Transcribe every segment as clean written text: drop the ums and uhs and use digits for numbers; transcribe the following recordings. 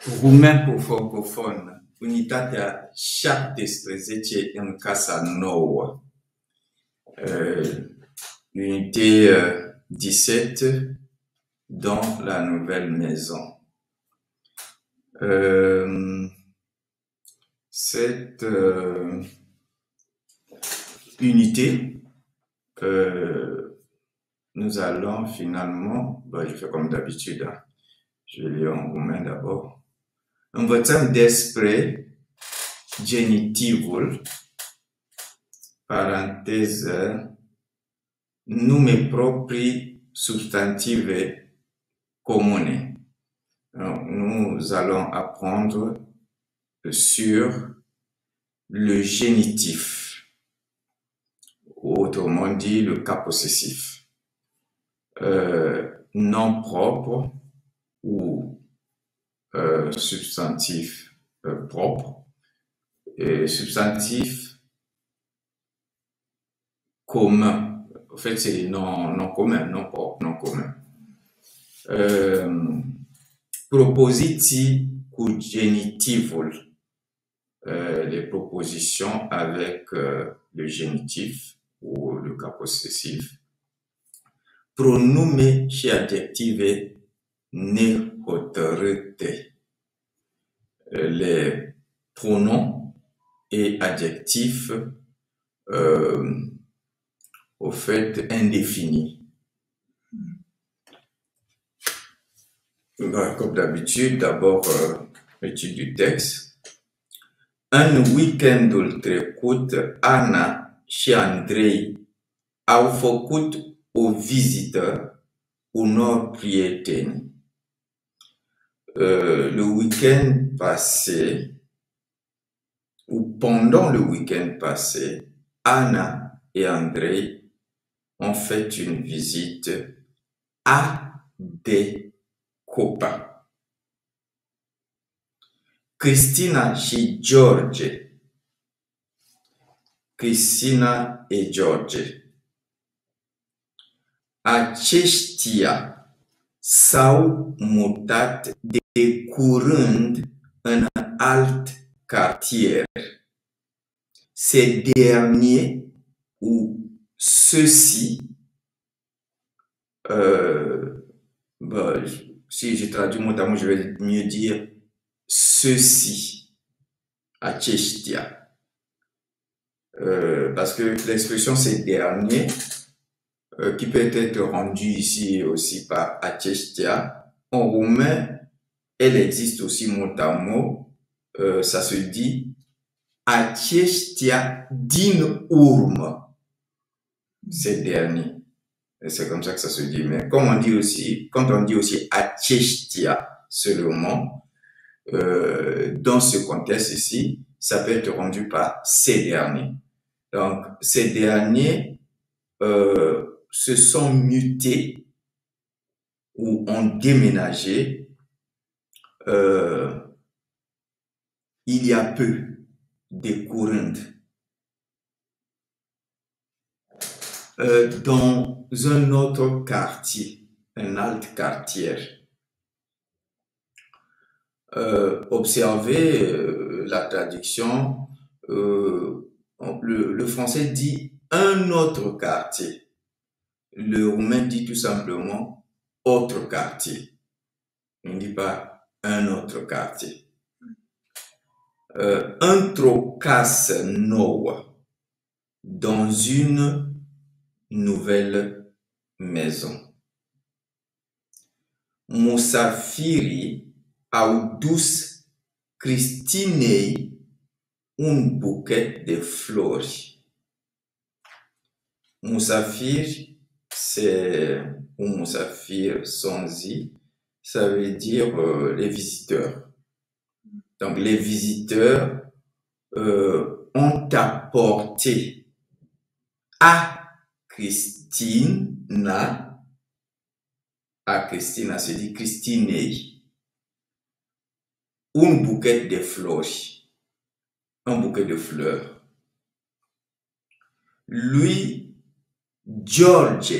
Rumân pour francophone, unitatea 17 în Casa Nouă. Unité 17 dans la nouvelle maison. Cette unité, nous allons finalement, je fais comme d'habitude, je vais lire en roumain d'abord. Învățăm despre genitivul, paranteză, nume proprii substantive comune. Nous allons apprendre sur le génitif, autrement dit le cas possessif. Nom propre ou substantif propre et substantif commun. En fait, c'est non commun, non propre, non commun. Propoziții cu genitivul. Les propositions avec le génitif ou le cas possessif. Pronume și adjective nehotărâte. Les pronoms et adjectifs au fait indéfinis. Comme d'habitude, d'abord étude du texte. În weekendul trecut, Ana și Andrei au făcut o vizită unor prieteni. Le week-end passé, ou pendant le week-end passé, Anna et Andrei ont fait une visite à des copains. Cristina și George. Cristina et George. Aceștia s-au mutat de curând în alt cartier. Ces derniers ou ceux-ci, si je traduis mot à mot, je vais mieux dire ceux-ci, aceștia. Parce que l'expression ces derniers, qui peut être rendue ici aussi par aceștia, en roumain, elle existe aussi mot à mot, ça se dit aceștia din urmă, ces derniers. C'est comme ça que ça se dit. Mais comme on dit aussi, quand on dit aussi aceștia seulement, dans ce contexte ici, ça peut être rendu par ces derniers. Donc, ces derniers se sont mutés ou ont déménagé il y a peu, de curând, dans un autre quartier, un alt quartier. Observez la traduction, le français dit un autre quartier. Le roumain dit tout simplement autre quartier. On ne dit pas un autre quartier. Într-o casă nouă, dans une nouvelle maison. Musafirii au dus Cristinei un buchet de flori. Musafir, c'est un musafir sans i, ça veut dire les visiteurs. Donc les visiteurs ont apporté à Cristina se dit Cristinei, un bouquet de flori, un bouquet de fleurs. Lui, George,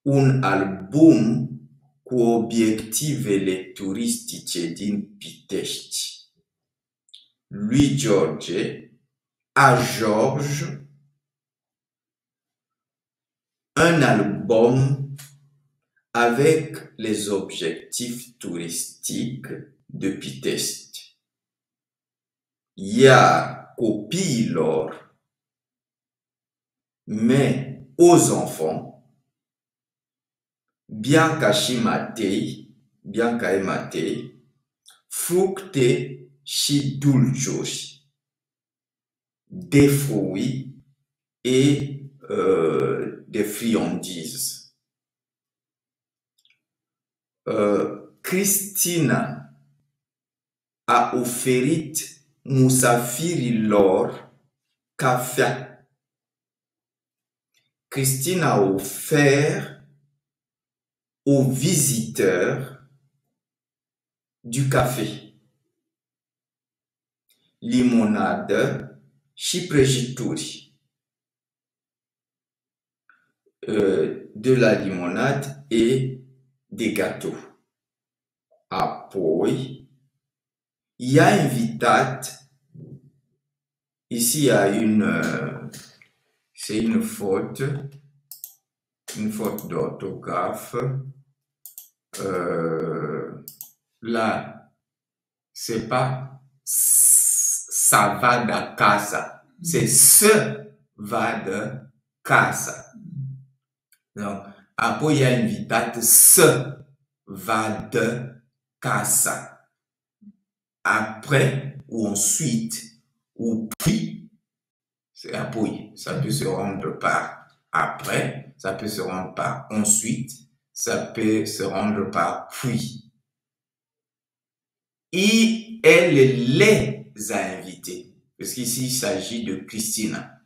un album cu obiectivele turistice din Pitești. Lui George, à George, un album avec les objectifs touristiques de Pitești. Iar copiilor, mais aux enfants, Bianca et Matei, fructe și dulciuri, des fruits et des friandises. Cristina a oferit musafirilor cafea. Cristina a offert aux visiteurs du café, limonade și prăjituri. De la limonade et des gâteaux. Apoi, il a invitat, ici il y a c'est une faute d'orthographe. Là, c'est pas ça va de casa, c'est ce va de casa. Donc, apoi il a invitat ce va de casa. Après, ou ensuite, ou puis, c'est apoi, ça peut se rendre par après, ça peut se rendre par ensuite, ça peut se rendre par puis. Et elle les a invités, parce qu'ici il s'agit de Cristina.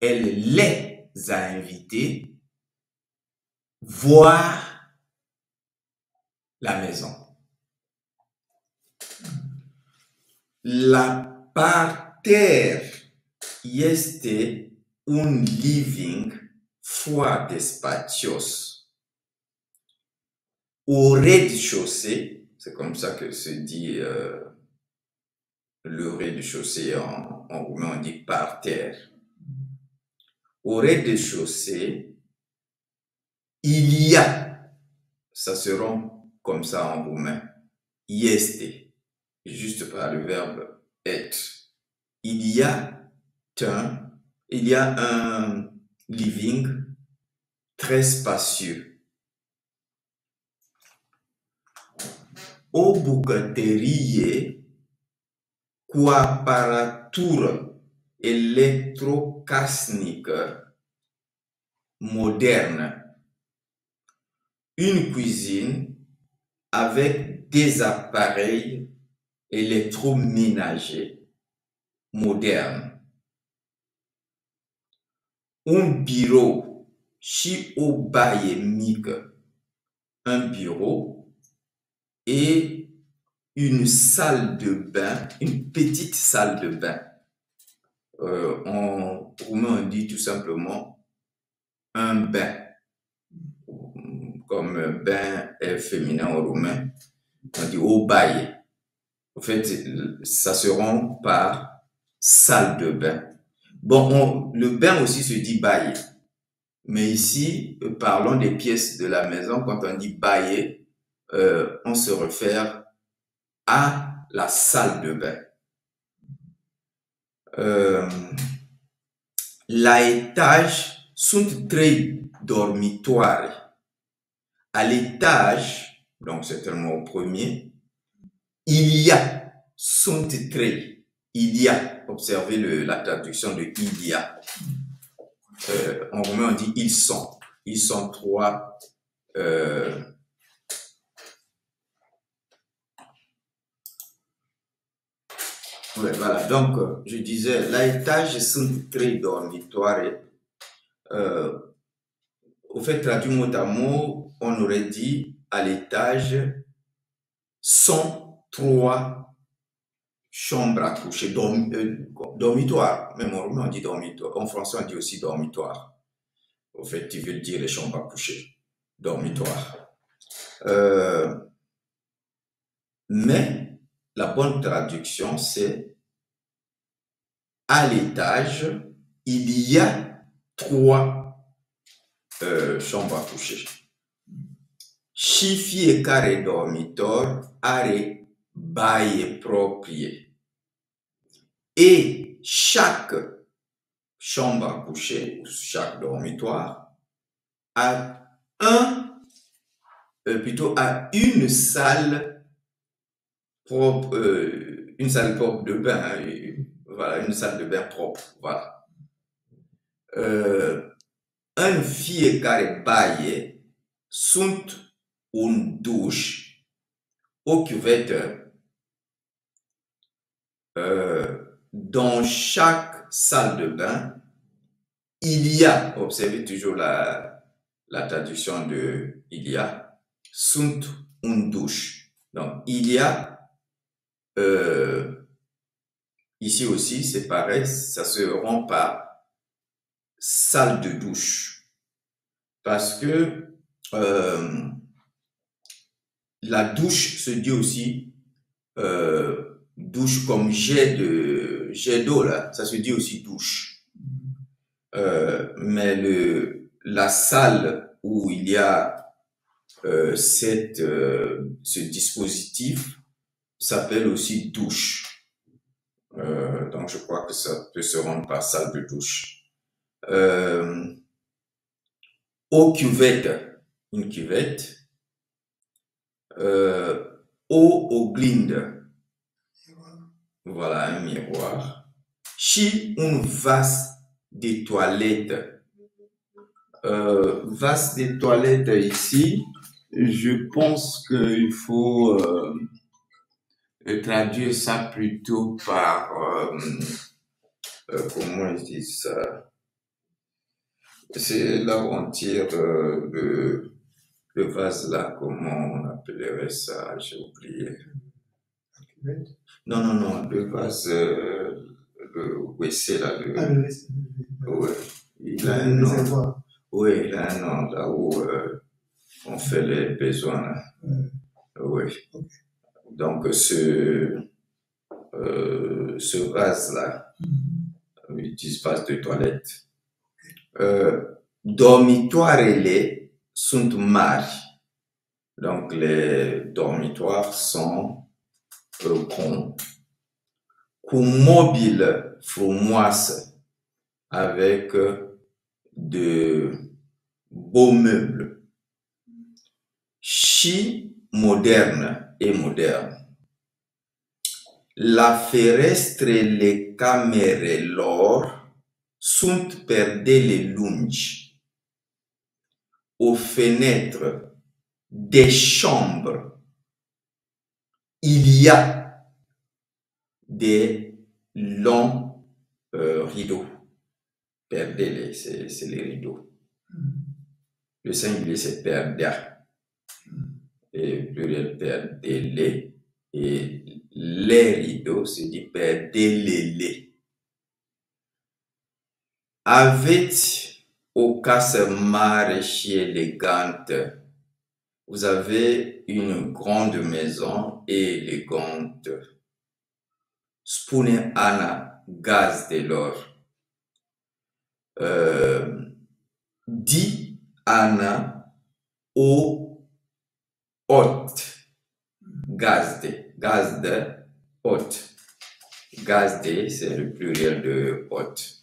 Elle les a invités voir la maison. La parterre este un living foarte spațios. Au rez-de-chaussée, c'est comme ça que se dit le rez-de-chaussée en roumain, on dit parterre. Au rez-de-chaussée, il y a, ça se rompt comme ça en roumain, este, juste par le verbe être. Il y a un living très spațieux. O bucătărie cu aparatură electrocasnică moderne. Une cuisine avec des appareils électroménagers modernes. Un bureau și o baie mică. Un bureau et une salle de bain, une petite salle de bain. En roumain, on dit tout simplement un bain. Comme bain est féminin en roumain, on dit o baie. En fait, ça se rend par salle de bain. Bon, le bain aussi se dit baie. Mais ici, parlons des pièces de la maison. Quand on dit baie, on se réfère à la salle de bain. La étage sunt 3 dormitoare. À l'étage, donc certainement au premier, il y a, sunt 3. Il y a, observez la traduction de il y a. En roumain, on dit ils sont. Ils sont 3. Ouais, voilà, donc je disais, la étage sunt 3 dormitoare. Au fait, traduit mot à mot, on aurait dit à l'étage sont 3 chambres à coucher, dormitoires. Même en roumain, on dit dormitoire. En français, on dit aussi dormitoire. Au fait, tu veux dire les chambres à coucher, dormitoire. Mais la bonne traduction, c'est à l'étage, il y a 3 chambres à coucher. Chiffie care dormitor are baie proprie. Et chaque chambre à coucher, ou chaque dormitoire, a a une salle propre, de bain, voilà, une salle de bain propre, voilà. Un fiecare baie sunt douche au cuvette. Dans chaque salle de bain, il y a, observez toujours la traduction de il y a, sunt douche. Donc, il y a, ici aussi, c'est pareil, ça se rend par salle de douche. Parce que la douche se dit aussi douche comme jet d'eau, là, ça se dit aussi douche. Mais la salle où il y a ce dispositif s'appelle aussi douche. Donc je crois que ça peut se rendre par salle de douche. Eau cuvette, une cuvette. Eau au glinde, voilà un miroir. Chi un vase de toilette. Vase de toilette ici, je pense qu'il faut traduire ça plutôt par comment je dis ça? C'est là où on tire le vase là, comment on appellerait ça? J'ai oublié. Non, le vase, le WC là. Le WC. Ouais. Il a un nom. Oui, il a un nom là où on fait les besoins là. Oui. Donc ce vase là, ils disent vase de toilette. Dormitoirele sunt mari. Donc les dormitoires sont grands. Cu mobile frumoase, avec de beaux meubles. Și moderne et moderne. La ferestrele camerelor sunt perdele lungi. Aux fenêtres des chambres, il y a des longs rideaux. Perdele, c'est les rideaux. Le singulier, c'est perda. Et le pluriel, perdele. Et les rideaux, c'est dit perdelele. Aveți o casă mare și élégante. Vous avez une grande maison élégante. Spune Ana gazdelor. Dit Ana au hôte. Gazde. Gazde, hôte. Gazde, c'est le pluriel de hôte.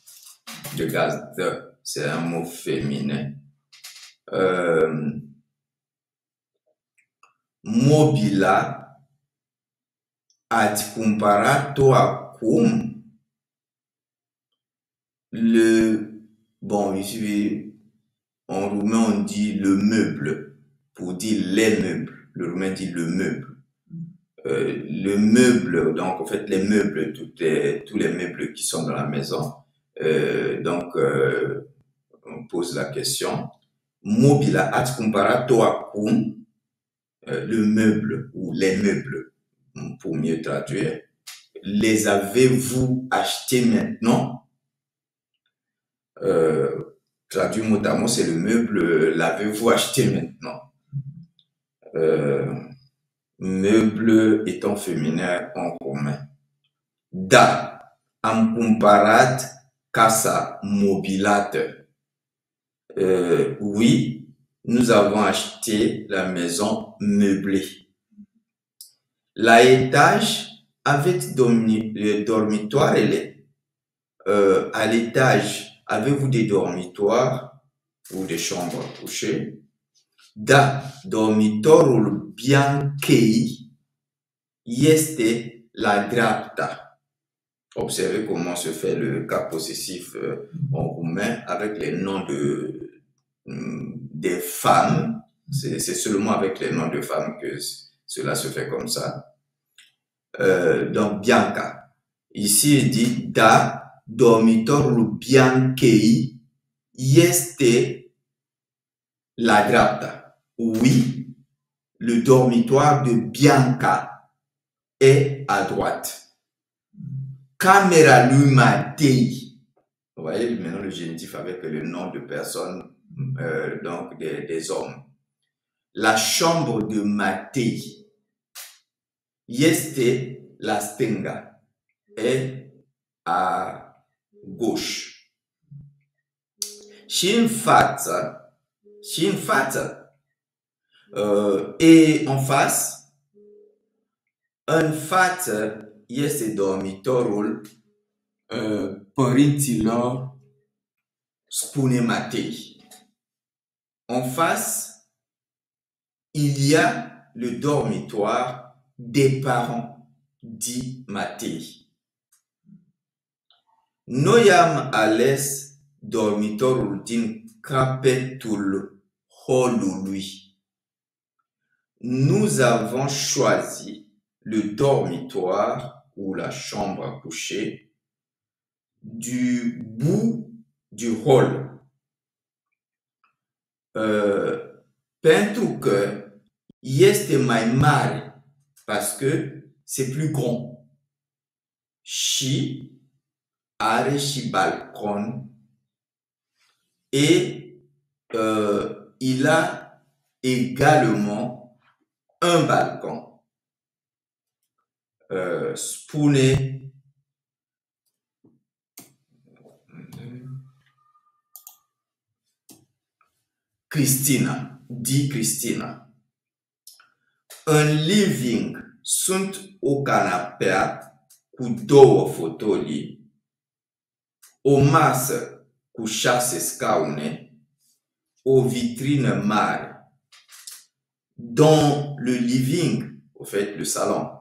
De gazde, c'est un mot féminin. Mobila ați cumpărat-o acum? Bon, ici, en roumain, on dit le meuble, pour dire les meubles. Le roumain dit le meuble. Le meuble, donc en fait, les meubles, tous les meubles qui sont dans la maison. Donc, on pose la question. Mobila ați cumpărat-o acum? Le meuble ou les meubles, pour mieux traduire. Les avez-vous achetés maintenant? Traduit mot à mot, c'est le meuble, l'avez-vous acheté maintenant? meuble étant féminin en commun. Da, am cumpărat casa mobilată. Oui, nous avons acheté la maison meublée. La étage avait dormitoirele. À l'étage, avez-vous des dormitoires ou des chambres à coucher? Da, dormitorul bianchei este la dreapta. Observez comment se fait le cas possessif en roumain avec les noms des femmes. C'est seulement avec les noms de femmes que cela se fait comme ça. Donc, Bianca. Ici, il dit da dormitorul bianchei este la dreapta. Oui, le dormitoire de Bianca est à droite. Camera lui Matei. Vous voyez maintenant le génitif avec le nom de personne, donc des hommes. La chambre de Matei este la stânga, est à gauche. Și în față, et en face, în față este dormitorul părinților, spune Matei. En face, il y a le dormitoire des parents, dit Matei. Noi am ales dormitorul din capetul holului. Nous avons choisi le dormitoire ou la chambre à coucher du bout du hall. Pentru că este mai mare, parce que c'est plus grand. Și are și balcon et il a également un balcon. Spune Cristina, dit Cristina. În living sunt o canapea cu 2 fotolii, o masă cu 6 scaune, o vitrină mare. Dans le living, au fait le salon,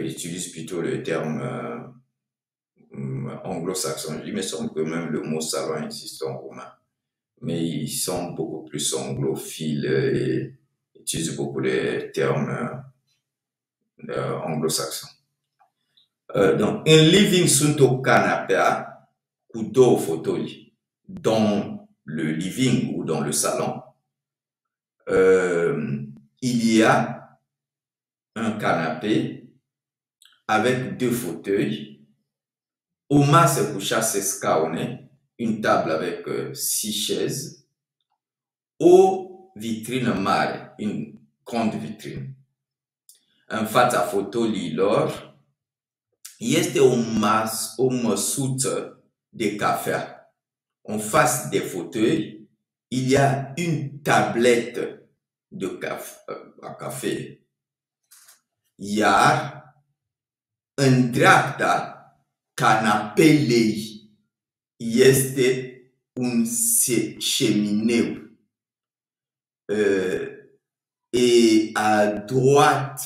j'utilise plutôt le terme anglo-saxon. Il me semble que même le mot salon existe en roumain. Mais ils sont beaucoup plus anglophiles et utilisent beaucoup les termes anglo-saxons. Donc, un living sunt o canapea cu 2 fotoli. Dans le living ou dans le salon, il y a un canapé avec 2 fauteuils, o masă cu 6 scaune, une table avec 6 chaises, o vitrină mare, une grande vitrine. În fața fotoliilor este o măsuță de cafea. En face des fauteuils, il y a une tablette à café. Iar în dreapta canapelei este un chemineu. Et à droite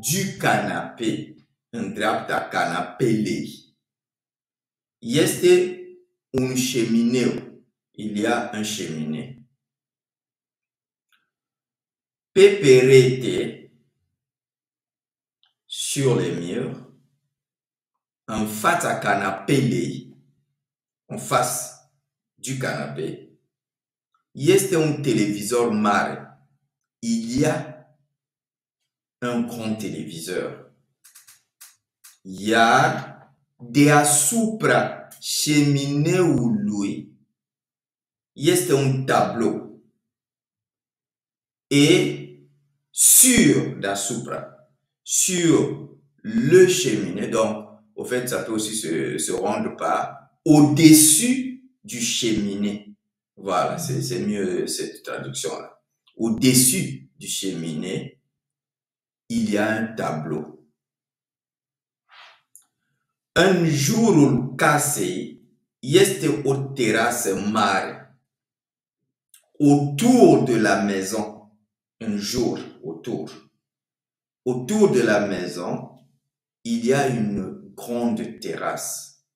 du canapé, în dreapta canapelei, este un chemineu. Il y a un cheminée. Pe perete, sur les murs, în fața canapelei, en face du canapé, este un téléviseur mare. Il y a un grand téléviseur. Iar deasupra chemineului este un tableau. Et sur la soupra, sur le cheminée. Donc, au fait, ça peut aussi se rendre par au-dessus du cheminée. Voilà, c'est mieux cette traduction-là. Au-dessus du cheminée, il y a un tableau. Un jurul casei este o terrasse mare. Autour de la maison, un jour, autour de la maison, il y a une grande terrasse,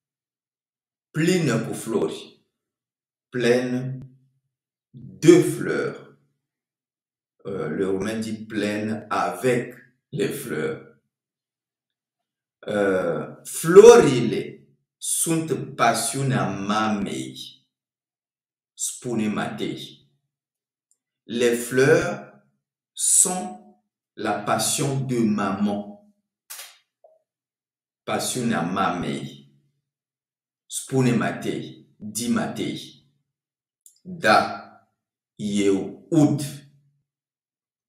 pleine pour fleurs, pleine de fleurs. Le romain dit pleine avec les fleurs. Florile sunt passiunea mamei, spune Matei. Les fleurs sont la passion de maman. Passiunea mamei, spune Matei, dit Matei. Da, eu ud.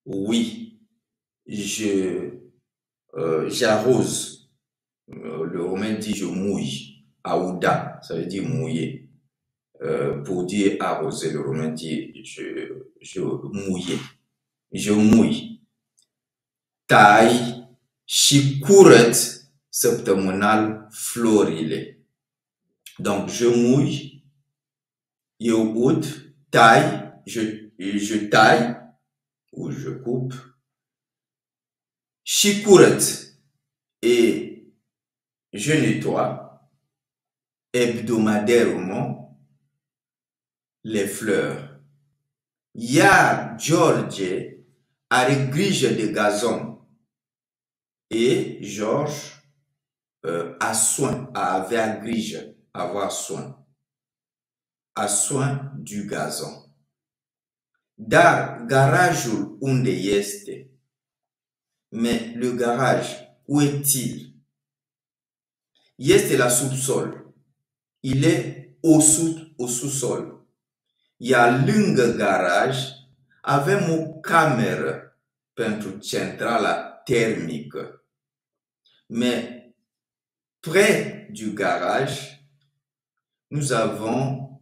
Oui, j'arrose. Le romain dit je mouille. Aouda, ça veut dire mouiller. Pour dire arroser, le romain dit je mouiller. Je mouille. Tai și curăț săptămânal florile. Donc je mouille, eu ud, taille, je taille ou je coupe. Și curăț, et je nettoie hebdomadairement les fleurs. Iar George are grijă de gazon. Et Georges a soin, a avea grijă, avoir soin. A soin du gazon. Dar garajul unde este? Mais le garage, où est-il? Este la subsol. Il est au sous-sol. Iar lângă garaj avem o cameră pentru centrala termică. Mais près du garage, nous avons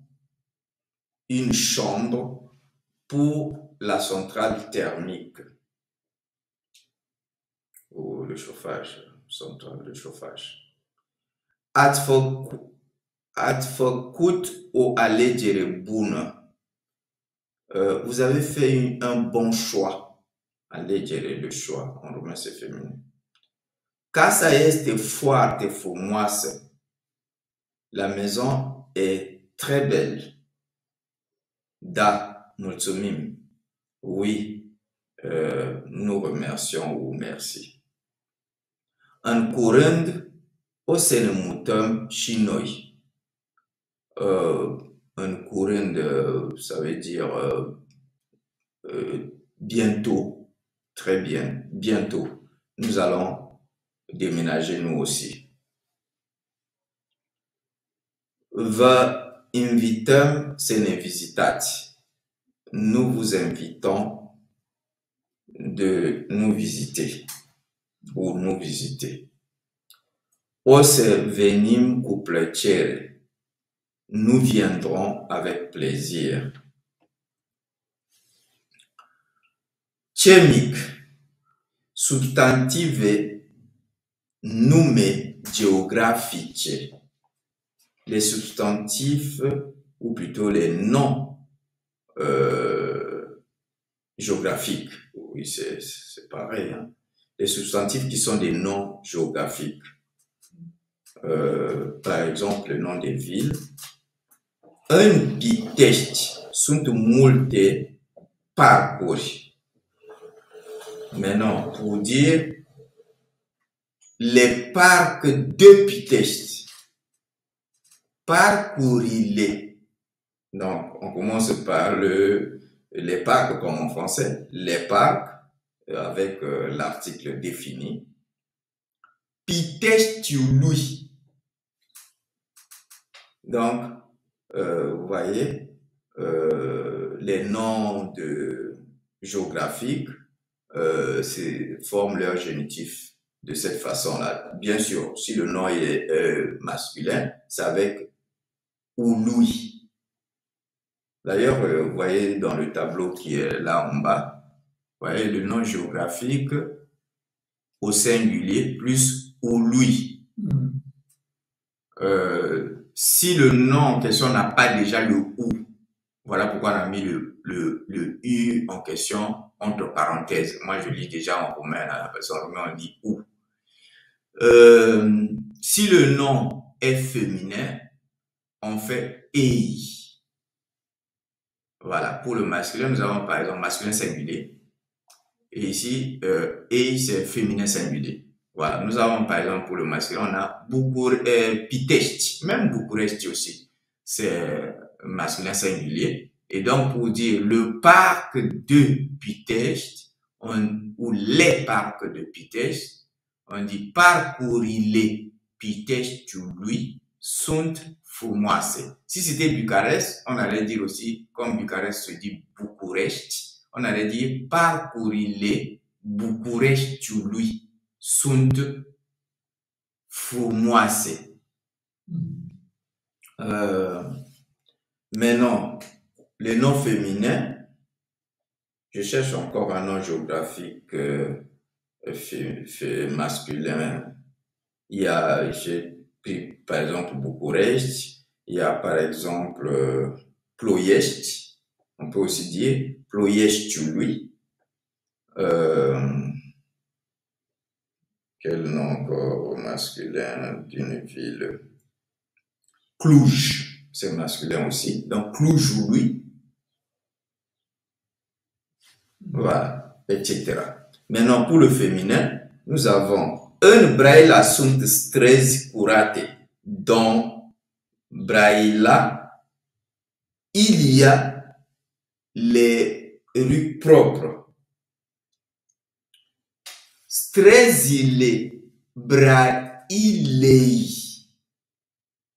une chambre pour la centrale thermique. Ou le chauffage, centrale de chauffage. Ați făcut o alegere bună. Vous avez fait un bon choix. Alegere, le choix, en romain c'est féminin. Casa este foarte frumoasă. La maison est très belle. Da, mulțumim. Oui, nous remercions ou merci. În curând o să ne mutăm și noi. În curând, ça veut dire bientôt, très bien, bientôt. Nous allons déménager nous aussi. Vă invităm să ne vizitați. Nous vous invitons de nous visiter ou nous visiter. O să venim cu plăcere. Nous viendrons avec plaisir. Chemic, substantive, nume géographique. Les substantifs, ou plutôt les noms géographiques. Oui, c'est pareil. Hein? Les substantifs qui sont des noms géographiques. Par exemple, le nom des villes. În Pitești sunt multe parcuri. Maintenant, pour dire les parcs de Pitești. Parcourile. Donc, on commence par les parcs comme en français. Les parcs avec l'article défini. Piteștiului. Donc, vous voyez, les noms géographiques forment leur génitif de cette façon-là. Bien sûr, si le nom est masculin, c'est avec ou Louis. D'ailleurs, vous voyez dans le tableau qui est là en bas, vous voyez le nom géographique au singulier plus ou Louis. Si le nom en question n'a pas déjà le ou, voilà pourquoi on a mis le U en question entre parenthèses. Moi, je lis déjà en romain, la personne romain, on dit ou. Si le nom est féminin, on fait ei. Voilà, pour le masculin, nous avons par exemple masculin singulier. Et ici, ei, c'est féminin singulier. Voilà, nous avons par exemple pour le masculin, on a Pitești, même București aussi, c'est masculin singulier. Et donc, pour dire le parc de Pitești, ou les parcs de Pitești, on dit parcurile Piteștiului sunt frumoase. Si c'était Bucarest, on allait dire aussi, comme Bucarest se dit București, on allait dire parcurile Bucureștiului sunt frumoase. Maintenant, les noms féminins, je cherche encore un nom géographique masculin. J'ai pris par exemple București, il y a par exemple Ploiești, on peut aussi dire Ploieștiului. Quel nom encore masculin d'une ville? Cluj, c'est masculin aussi. Donc Clujului. Voilà, etc. Maintenant, pour le féminin, nous avons în Brăila sunt străzi curate. Dans Brăila, il y a les rues propres. Străzile Brăilei.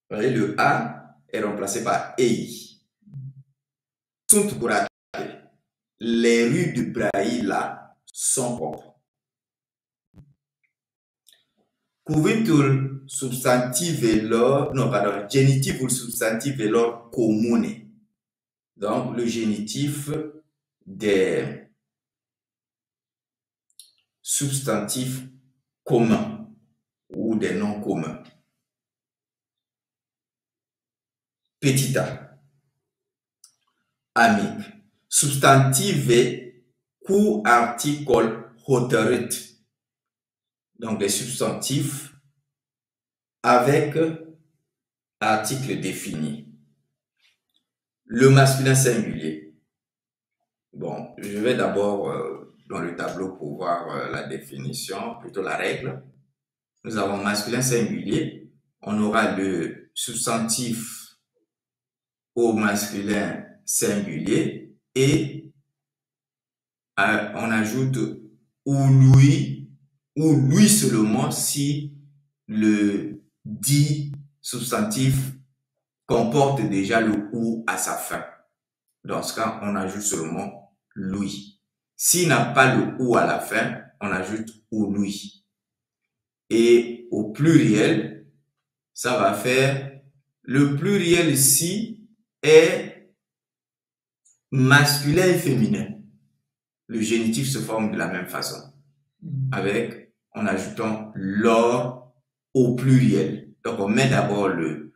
Vous voyez, le A est remplacé par ei. Sunt curate. Les rues de Brăila sont propres. Cuvintul substantivelor, non, pardon, genitivul substantivelor comune. Donc, le génitif des substantifs communs ou des noms communs. Petita, amic, substantive cu articol hotărât. Donc, des substantifs avec article défini. Le masculin singulier. Bon, je vais d'abord dans le tableau pour voir la définition, plutôt la règle. Nous avons masculin singulier. On aura le substantif au masculin singulier et on ajoute ou lui seulement si le dit substantif comporte déjà le ou à sa fin. Dans ce cas, on ajoute seulement lui. S'il n'a pas le ou à la fin, on ajoute ou lui. Et au pluriel, ça va faire le pluriel ici est masculin et féminin. Le génitif se forme de la même façon, avec en ajoutant l'or au pluriel. Donc on met d'abord le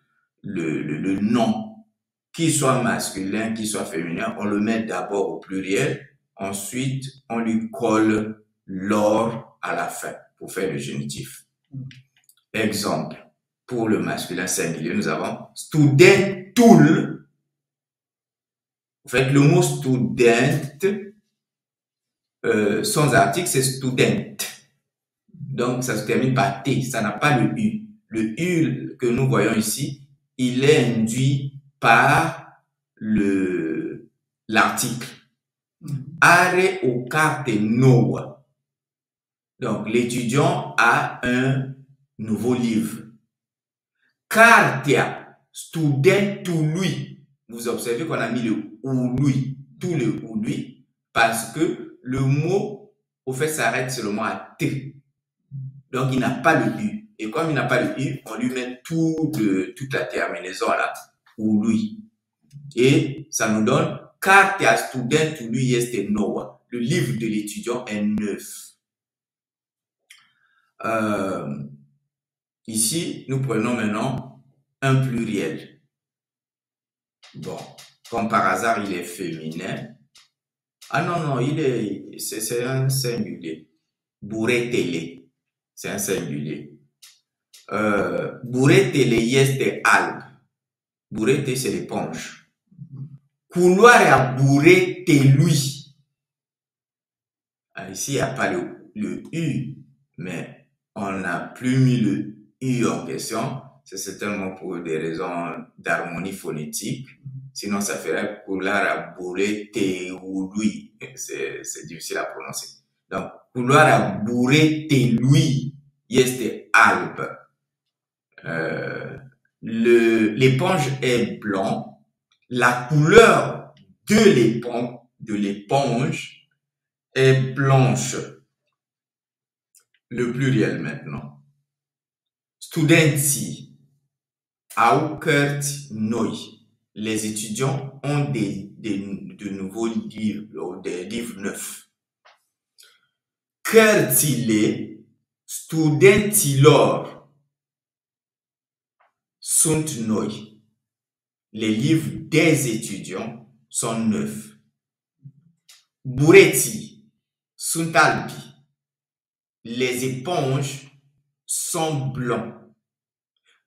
nom, qu'il soit masculin, qu'il soit féminin, on le met d'abord au pluriel, ensuite on lui colle l'or à la fin pour faire le génitif. Exemple, pour le masculin singulier, nous avons studentul. En fait, le mot student, sans article, c'est student. Donc, ça se termine par T, ça n'a pas le U. Le U que nous voyons ici, il est induit par l'article. Are o carte nouă. Donc, l'étudiant a un nouveau livre. Cartea studentului. Vous observez qu'on a mis le ou lui, tout le ou lui, parce que le mot au fait, s'arrête seulement à T. Donc, il n'a pas le U. Et comme il n'a pas le U, on lui met toute la terminaison là, ou lui. Et ça nous donne cartea studentului este nouă. Le livre de l'étudiant est neuf. Ici, nous prenons maintenant un pluriel. Bon, comme par hasard, il est féminin. Ah non, c'est un singulier. Buretele, c'est un singulier. Buretele este alb. Burete, c'est l'éponge. Culoarea buretelui. Ici, il n'y a pas le U, mais on n'a plus mis le U en question. C'est certainement pour des raisons d'harmonie phonétique. Sinon, ça ferait culoarea buretelui. C'est difficile à prononcer. Donc, culoarea buretelui este alb. L'éponge est blanc. La couleur de l'éponge est blanche. Le pluriel maintenant. Studenții au cărți noi. Les étudiants ont de nouveaux livres, des livres neufs. Cărțile studenților sunt noi. Les livres des étudiants sont neufs. Bureții sunt albi. Les éponges sont blancs.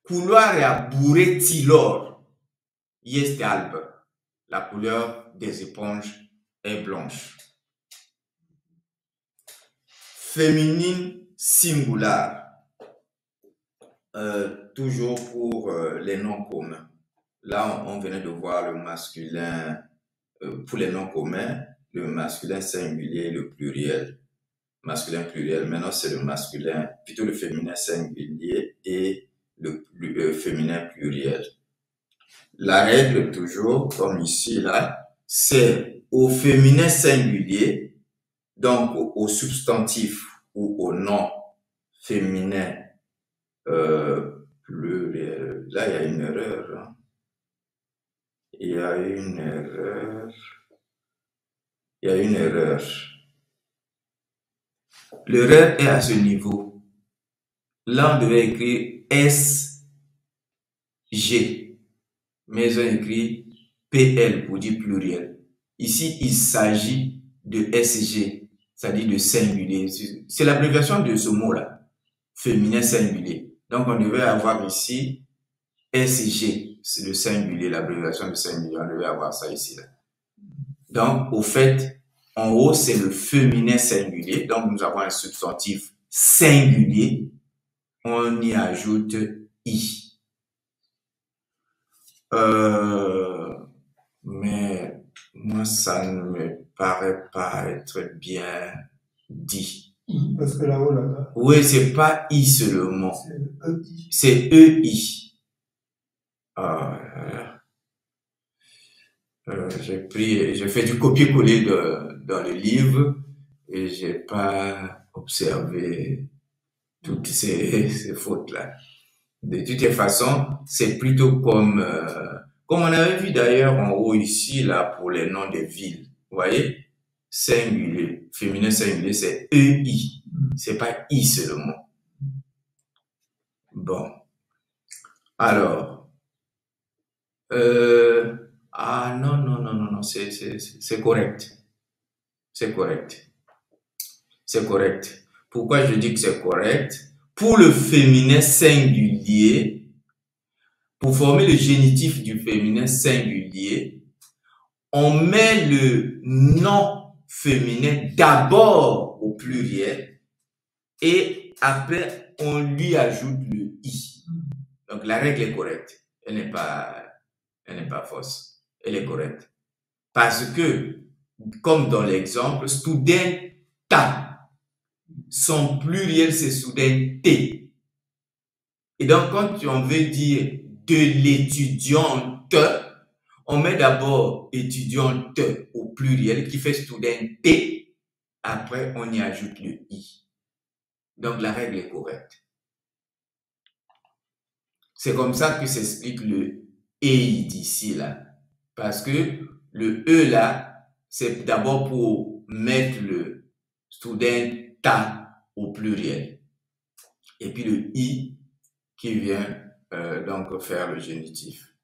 Culoarea bureților este albă. La couleur des éponges est blanche. Féminine singular. Toujours pour les noms communs. Là, on venait de voir le masculin, pour les noms communs, le masculin singulier, le pluriel. Masculin pluriel. Maintenant, c'est le masculin, plutôt le féminin singulier et le féminin pluriel. La règle, toujours, comme ici, là, c'est au féminin singulier, donc au substantif ou au nom féminin pluriel. Là, il y a une erreur. Hein. Il y a une erreur. L'erreur est à ce niveau. Là, on devait écrire SG, mais ils ont écrit PL pour dire pluriel. Ici, il s'agit de SG, c'est-à-dire de singulier. C'est l'abréviation de ce mot-là, féminin singulier. Donc, on devait avoir ici SG, c'est le singulier, l'abréviation de singulier. On devait avoir ça ici. Là. Donc, au fait, en haut, c'est le féminin singulier. Donc, nous avons un substantif singulier. On y ajoute I. Mais moi, ça ne me paraît pas être bien dit. I, parce que là-haut, là. Oui, c'est pas I seulement. C'est EI. C'est EI. J'ai fait du copier-coller dans le livre et j'ai pas observé toutes ces fautes-là. De toutes les façons, c'est plutôt comme on avait vu d'ailleurs en haut ici, là, pour les noms des villes. Vous voyez? Singulier, féminin singulier, c'est EI. C'est pas I seulement. Bon. Alors, non, c'est correct. C'est correct. C'est correct. Pourquoi je dis que c'est correct? Pour le féminin singulier, pour former le génitif du féminin singulier, on met le nom féminin d'abord au pluriel et après on lui ajoute le I. Donc la règle est correcte. Elle n'est pas fausse. Elle est correcte. Parce que, comme dans l'exemple, studenta, son pluriel c'est studente. Et donc, quand on veut dire de l'étudiante, on met d'abord étudiante au pluriel qui fait studente. Après, on y ajoute le I. Donc, la règle est correcte. C'est comme ça que s'explique le EI d'ici, là. Parce que le E, là, c'est d'abord pour mettre le studenta au pluriel. Et puis le I qui vient donc faire le génitif.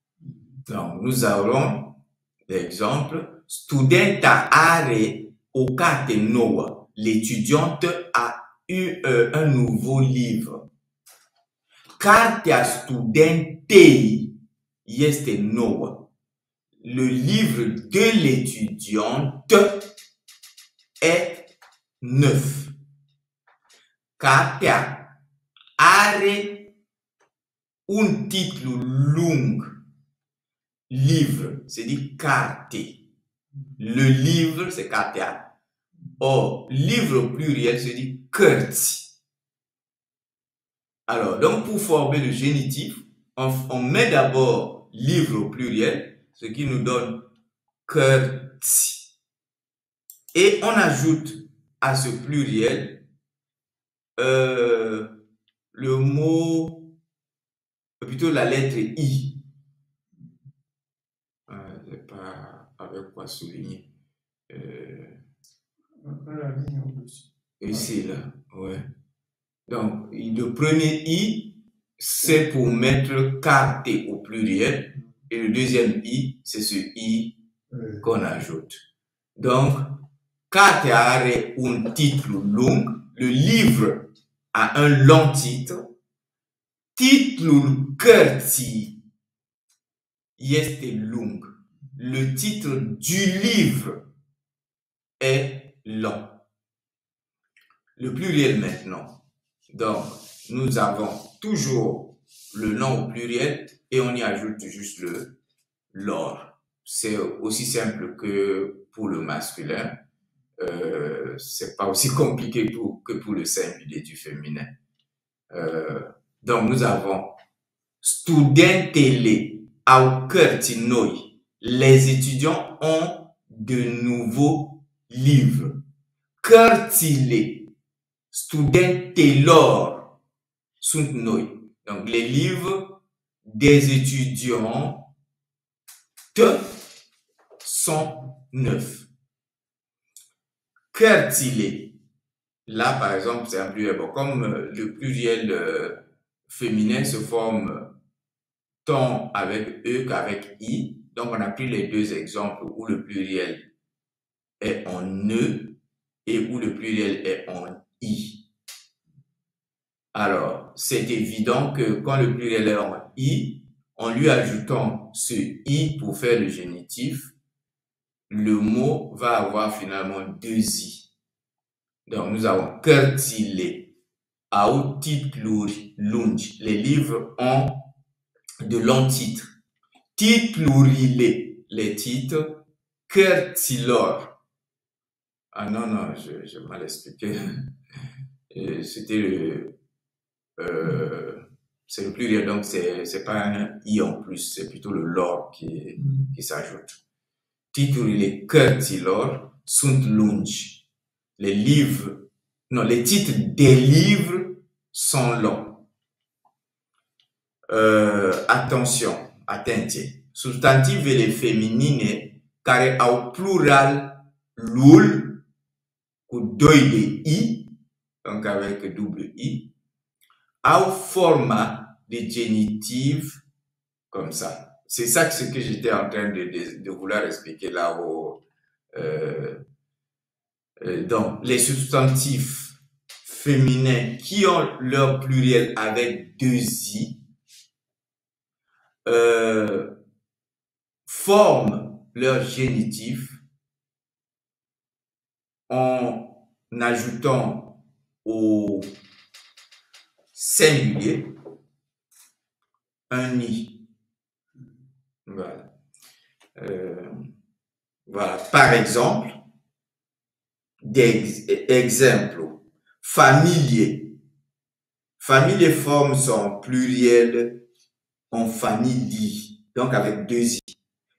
Donc, nous aurons l'exemple. Studenta are ocate noa. L'étudiante a eu un nouveau livre. Cartea studentei este noua. Le livre de l'étudiante est neuf. Cartea are un titlu lung. Livre, c'est dit carte. Le livre, c'est cartea. Or, livre au pluriel, c'est dit cărți. Alors, donc pour former le génitif, on met d'abord livre au pluriel, ce qui nous donne cărți. Et on ajoute à ce pluriel le mot, plutôt la lettre I. Je sais pas avec quoi souligner. La ligne au-dessus. Ici, là, ouais. Donc, le premier I, c'est pour mettre carte au pluriel. Et le deuxième I, c'est ce I qu'on ajoute. Donc, carte a un titre long. Le livre a un long titre. Titlul cărții este lung. Le titre du livre est long. Le pluriel maintenant. Donc, nous avons toujours le nom au pluriel et on y ajoute juste le lor. C'est aussi simple que pour le masculin. C'est pas aussi compliqué que pour le singulier du féminin. Donc, nous avons studentele au cărți noi. Les étudiants ont de nouveaux livres. Cărțile studentelor sunt noi. Donc, les livres des étudiants sont neufs. Cărțile. Là, par exemple, c'est un pluriel. Bon, comme le pluriel féminin se forme tant avec E qu'avec I, donc on a pris les deux exemples où le pluriel est en E et où le pluriel est en I. Alors, c'est évident que quand le pluriel est en I, en lui ajoutant ce I pour faire le génitif, le mot va avoir finalement deux I. Donc, nous avons cărțile au titluri lungi. Les livres ont de longs titres. Titlurile, les titres. Cărților. Ah non, j'ai mal expliqué. C'était c'est le pluriel, donc c'est pas un I en plus, c'est plutôt le lor qui s'ajoute. Titlurile cărților sunt lungi. Les titres des livres sont longs. Attention, atenție. Substantivele feminine care au plural lul cu 2 de I, donc avec double I, au format de génitif comme ça. C'est ça ce que j'étais en train de vouloir expliquer là-haut. Donc, les substantifs féminins qui ont leur pluriel avec 2 I forment leur génitif en ajoutant au singulier un I. Voilà. Voilà. Par exemple, exemple, famille. Famille forme son pluriel en famille, donc avec 2 I.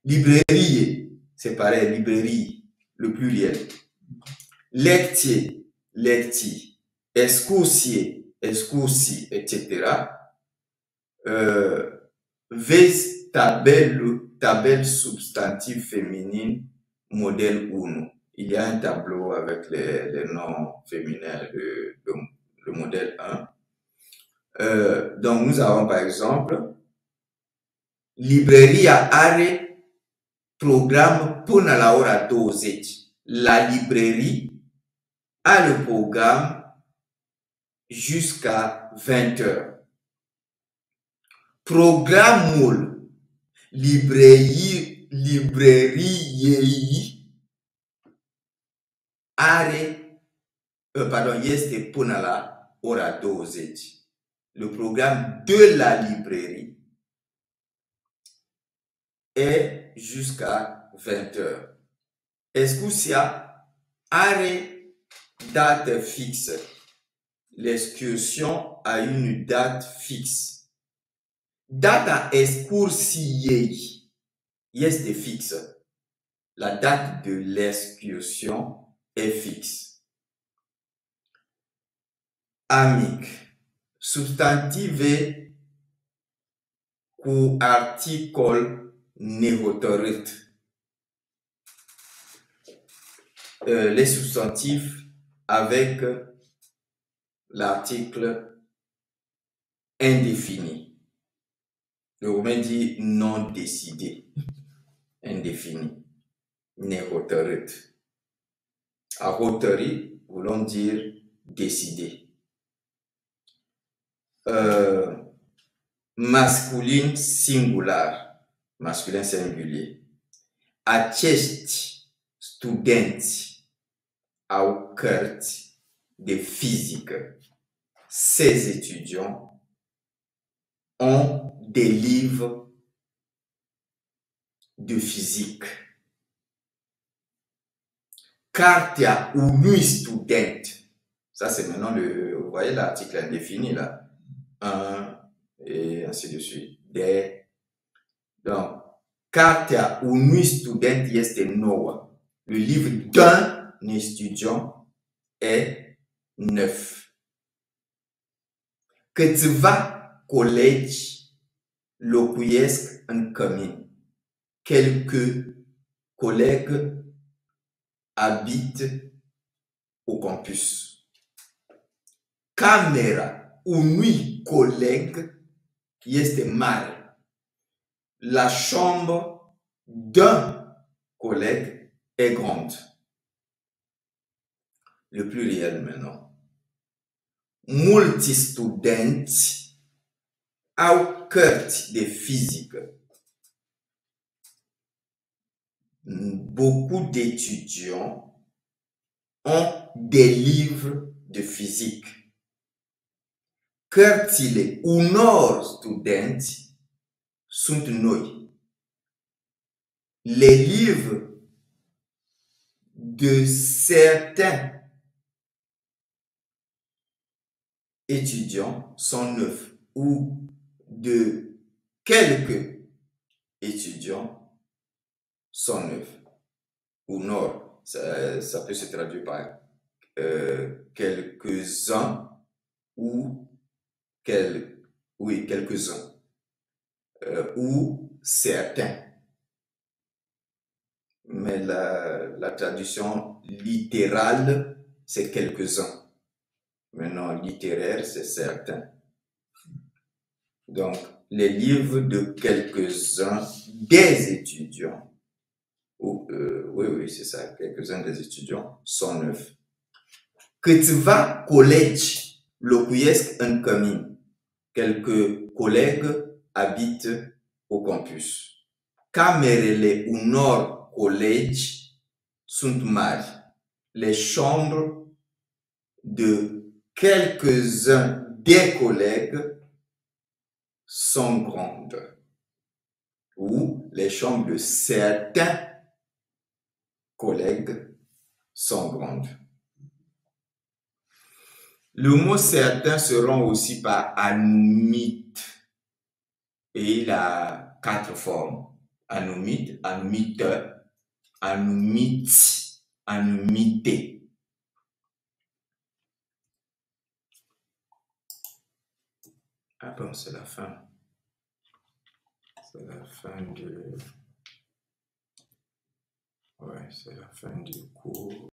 Librairie, c'est pareil, librairie, le pluriel. lectier, lecti, escoussier, escoussi, etc. Ves tabelle substantive féminine, modèle 1. Il y a un tableau avec les noms féminins de le modèle 1. Donc, nous avons par exemple Libreria are programme până la ora 20. La librairie a le programme jusqu'à 20 heures. Programul libreriei este până la ora 20. Le programme de la librairie est jusqu'à 20 heures. Excursia are date fixe. L'excursion a une date fixe. Data excursiei este fixă. La date de l'excursion est fixe. Amic. Substantive cu articol nehotărât. Les substantifs avec l'article indéfini. Le romain dit non décidé. Indéfini. Nehotărât. A hotări, voulons dire décider. Masculin singular, masculin singulier. Acești studenți au cărți de fizică. Ces étudiants ont des livres de physique. Cartea unui student. Ça, c'est maintenant vous voyez l'article indéfini là. Un, et ainsi de suite. Des. Donc, cartea unui student este nouă. Le livre d'un étudiant est neuf. Câțiva colegi locuiesc în cămin. Quelques collègues habitent au campus. Camera unui coleg este mare. La chambre d'un collègue est grande. Le pluriel maintenant. Mulți studenți au cărți de fizică. Beaucoup d'étudiants ont des livres de physique. Cărțile unor studenți sunt noi. Les livres de certains étudiants sont neufs ou de quelques étudiants sont neufs. Ou non, ça peut se traduire par quelques-uns ou quelques-uns ou certains. Mais la traduction littérale, c'est quelques-uns. Maintenant, littéraire, c'est certain. Donc, les livres de quelques-uns des étudiants, oui, c'est ça, quelques-uns des étudiants sont neufs. Câțiva colegi locuiesc în cămin. Quelques collègues habitent au campus. Camerele unor colegi sunt mari. Les chambres de quelques-uns des collègues sont grandes. Ou les chambres de certains collègues sont grandes. Le mot certain se rend aussi par anumite. Et il a 4 formes. Anumite, anumite, anumite, anumité. Ah bon, c'est la fin. C'est la fin de... Ouais, c'est la fin du cours.